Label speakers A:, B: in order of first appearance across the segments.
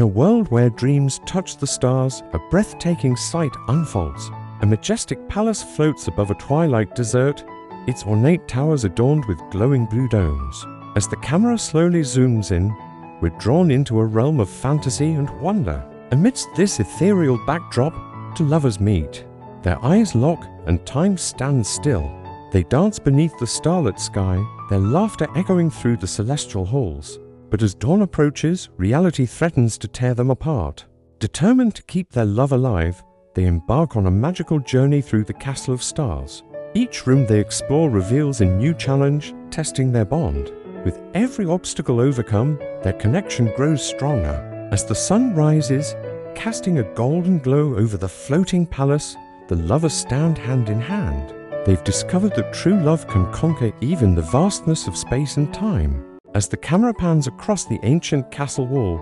A: a world where dreams touch the stars, a breathtaking sight unfolds. A majestic palace floats above a twilight desert, its ornate towers adorned with glowing blue domes. As the camera slowly zooms in, we're drawn into a realm of fantasy and wonder. Amidst this ethereal backdrop, two lovers meet. Their eyes lock and time stands still. They dance beneath the starlit sky, their laughter echoing through the celestial halls. But as dawn approaches, reality threatens to tear them apart. Determined to keep their love alive, they embark on a magical journey through the castle of stars. Each room they explore reveals a new challenge, testing their bond. With every obstacle overcome, their connection grows stronger. As the sun rises, casting a golden glow over the floating palace, the lovers stand hand in hand. They've discovered that true love can conquer even the vastness of space and time. As the camera pans across the ancient castle wall,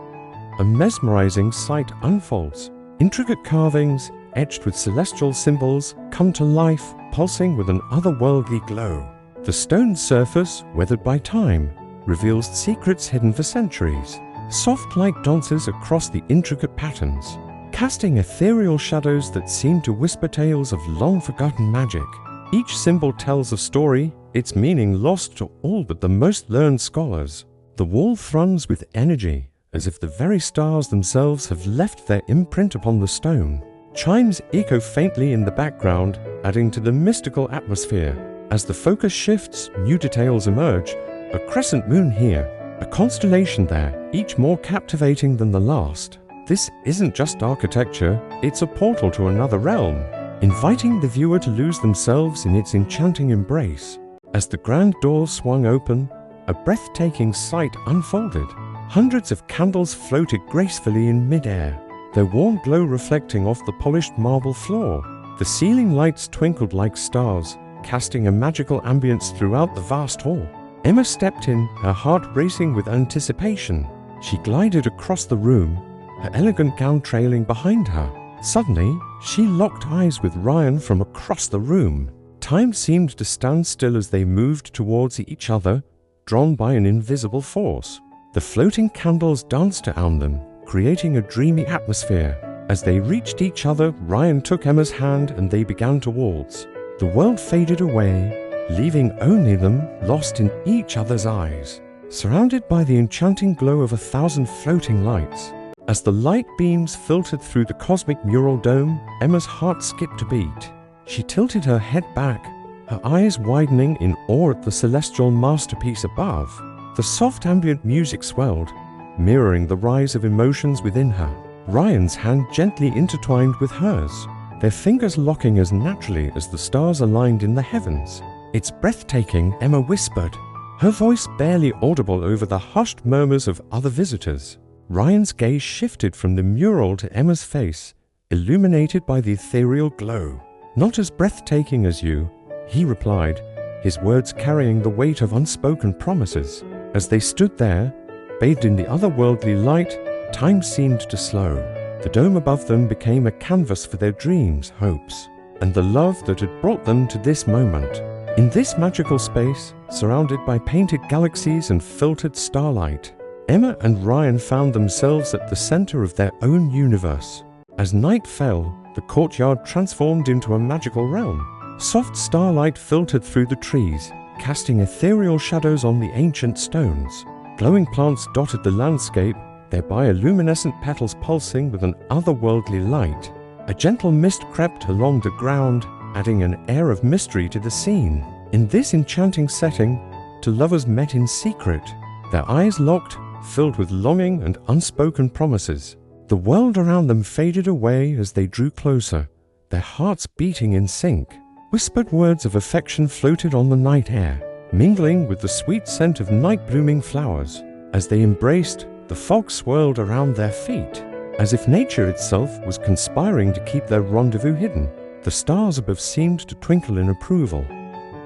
A: a mesmerizing sight unfolds. Intricate carvings, etched with celestial symbols, come to life, pulsing with an otherworldly glow. The stone surface, weathered by time, reveals secrets hidden for centuries. Soft light dances across the intricate patterns, casting ethereal shadows that seem to whisper tales of long-forgotten magic. Each symbol tells a story, its meaning lost to all but the most learned scholars. The wall thruns with energy, as if the very stars themselves have left their imprint upon the stone. Chimes echo faintly in the background, adding to the mystical atmosphere. As the focus shifts, new details emerge. A crescent moon here, a constellation there, each more captivating than the last. This isn't just architecture, it's a portal to another realm, inviting the viewer to lose themselves in its enchanting embrace. As the grand doors swung open, a breathtaking sight unfolded. Hundreds of candles floated gracefully in mid-air, their warm glow reflecting off the polished marble floor. The ceiling lights twinkled like stars, casting a magical ambience throughout the vast hall. Emma stepped in, her heart racing with anticipation. She glided across the room, her elegant gown trailing behind her. Suddenly, she locked eyes with Ryan from across the room. Time seemed to stand still as they moved towards each other, drawn by an invisible force. The floating candles danced around them, creating a dreamy atmosphere. As they reached each other, Ryan took Emma's hand and they began to waltz. The world faded away, leaving only them lost in each other's eyes, surrounded by the enchanting glow of 1,000 floating lights. As the light beams filtered through the cosmic mural dome, Emma's heart skipped a beat. She tilted her head back, her eyes widening in awe at the celestial masterpiece above. The soft ambient music swelled, mirroring the rise of emotions within her. Ryan's hand gently intertwined with hers, their fingers locking as naturally as the stars aligned in the heavens. "It's breathtaking," Emma whispered, her voice barely audible over the hushed murmurs of other visitors. Ryan's gaze shifted from the mural to Emma's face, illuminated by the ethereal glow. "Not as breathtaking as you," he replied, his words carrying the weight of unspoken promises. As they stood there, bathed in the otherworldly light, time seemed to slow. The dome above them became a canvas for their dreams, hopes, and the love that had brought them to this moment. In this magical space, surrounded by painted galaxies and filtered starlight, Emma and Ryan found themselves at the center of their own universe. As night fell, the courtyard transformed into a magical realm. Soft starlight filtered through the trees, casting ethereal shadows on the ancient stones. Glowing plants dotted the landscape, their bioluminescent petals pulsing with an otherworldly light. A gentle mist crept along the ground, adding an air of mystery to the scene. In this enchanting setting, two lovers met in secret, their eyes locked, filled with longing and unspoken promises. The world around them faded away as they drew closer, their hearts beating in sync. Whispered words of affection floated on the night air, mingling with the sweet scent of night-blooming flowers. As they embraced, the fog swirled around their feet, as if nature itself was conspiring to keep their rendezvous hidden. The stars above seemed to twinkle in approval,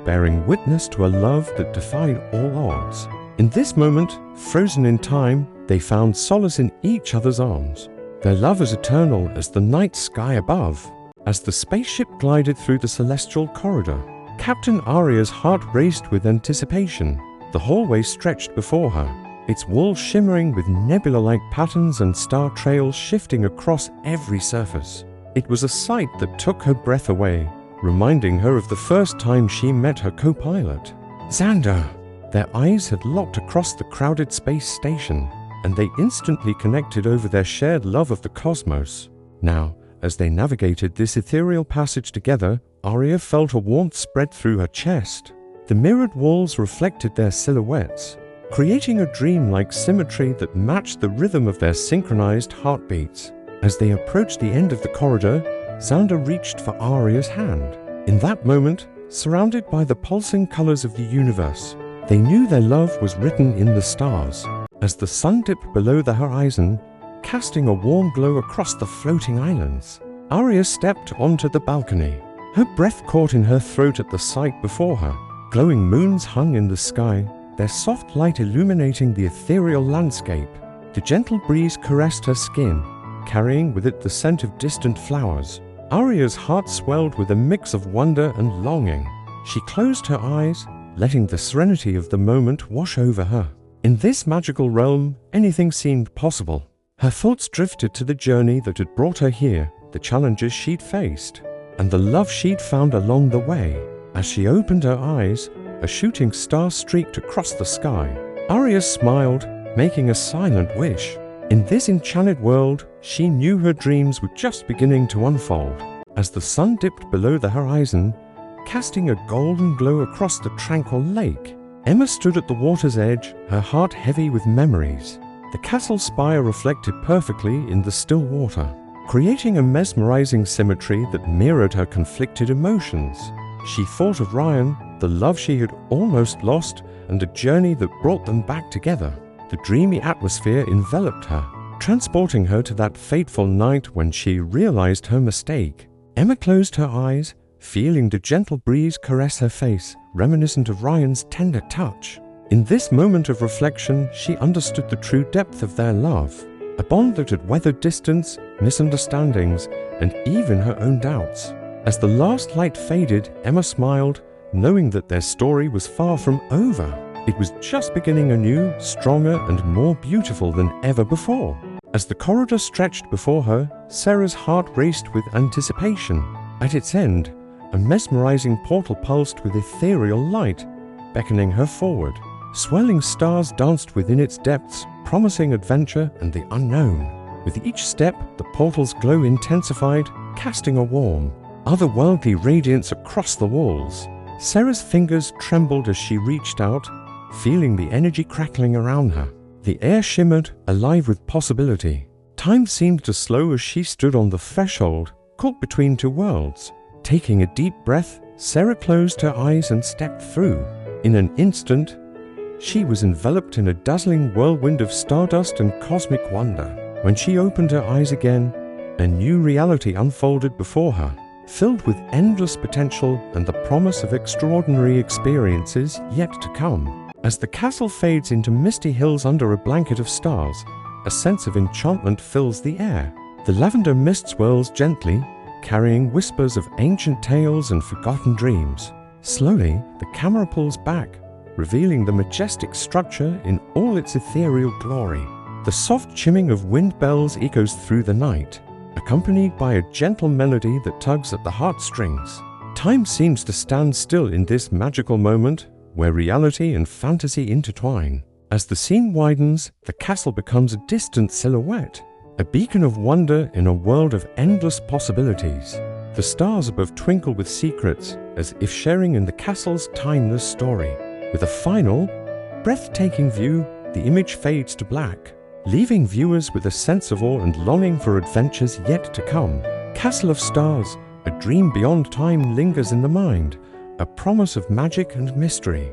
A: bearing witness to a love that defied all odds. In this moment, frozen in time, they found solace in each other's arms, their love as eternal as the night sky above. As the spaceship glided through the celestial corridor, Captain Aria's heart raced with anticipation. The hallway stretched before her, its walls shimmering with nebula-like patterns and star trails shifting across every surface. It was a sight that took her breath away, reminding her of the first time she met her co-pilot, Xander. Their eyes had locked across the crowded space station, and they instantly connected over their shared love of the cosmos. Now, as they navigated this ethereal passage together, Arya felt a warmth spread through her chest. The mirrored walls reflected their silhouettes, creating a dreamlike symmetry that matched the rhythm of their synchronized heartbeats. As they approached the end of the corridor, Xander reached for Arya's hand. In that moment, surrounded by the pulsing colors of the universe, they knew their love was written in the stars. As the sun dipped below the horizon, casting a warm glow across the floating islands, Arya stepped onto the balcony. Her breath caught in her throat at the sight before her. Glowing moons hung in the sky, their soft light illuminating the ethereal landscape. The gentle breeze caressed her skin, carrying with it the scent of distant flowers. Arya's heart swelled with a mix of wonder and longing. She closed her eyes, letting the serenity of the moment wash over her. In this magical realm, anything seemed possible. Her thoughts drifted to the journey that had brought her here, the challenges she'd faced, and the love she'd found along the way. As she opened her eyes, a shooting star streaked across the sky. Arya smiled, making a silent wish. In this enchanted world, she knew her dreams were just beginning to unfold. As the sun dipped below the horizon, casting a golden glow across the tranquil lake, Emma stood at the water's edge, her heart heavy with memories. The castle spire reflected perfectly in the still water, creating a mesmerizing symmetry that mirrored her conflicted emotions. She thought of Ryan, the love she had almost lost, and a journey that brought them back together. The dreamy atmosphere enveloped her, transporting her to that fateful night when she realized her mistake. Emma closed her eyes, feeling the gentle breeze caress her face, reminiscent of Ryan's tender touch. In this moment of reflection, she understood the true depth of their love, a bond that had weathered distance, misunderstandings, and even her own doubts. As the last light faded, Emma smiled, knowing that their story was far from over. It was just beginning anew, stronger and more beautiful than ever before. As the corridor stretched before her, Sarah's heart raced with anticipation. At its end, a mesmerizing portal pulsed with ethereal light, beckoning her forward. Swelling stars danced within its depths, promising adventure and the unknown. With each step, the portal's glow intensified, casting a warm, otherworldly radiance across the walls. Sarah's fingers trembled as she reached out, feeling the energy crackling around her. The air shimmered, alive with possibility. Time seemed to slow as she stood on the threshold, caught between two worlds. Taking a deep breath, Sarah closed her eyes and stepped through. In an instant, she was enveloped in a dazzling whirlwind of stardust and cosmic wonder. When she opened her eyes again, a new reality unfolded before her, filled with endless potential and the promise of extraordinary experiences yet to come. As the castle fades into misty hills under a blanket of stars, a sense of enchantment fills the air. The lavender mist swirls gently, carrying whispers of ancient tales and forgotten dreams. Slowly, the camera pulls back, revealing the majestic structure in all its ethereal glory. The soft chimming of wind bells echoes through the night, accompanied by a gentle melody that tugs at the heartstrings. Time seems to stand still in this magical moment, where reality and fantasy intertwine. As the scene widens, the castle becomes a distant silhouette, a beacon of wonder in a world of endless possibilities. The stars above twinkle with secrets, as if sharing in the castle's timeless story. With a final, breathtaking view, the image fades to black, leaving viewers with a sense of awe and longing for adventures yet to come. Castle of Stars, a dream beyond time lingers in the mind, a promise of magic and mystery.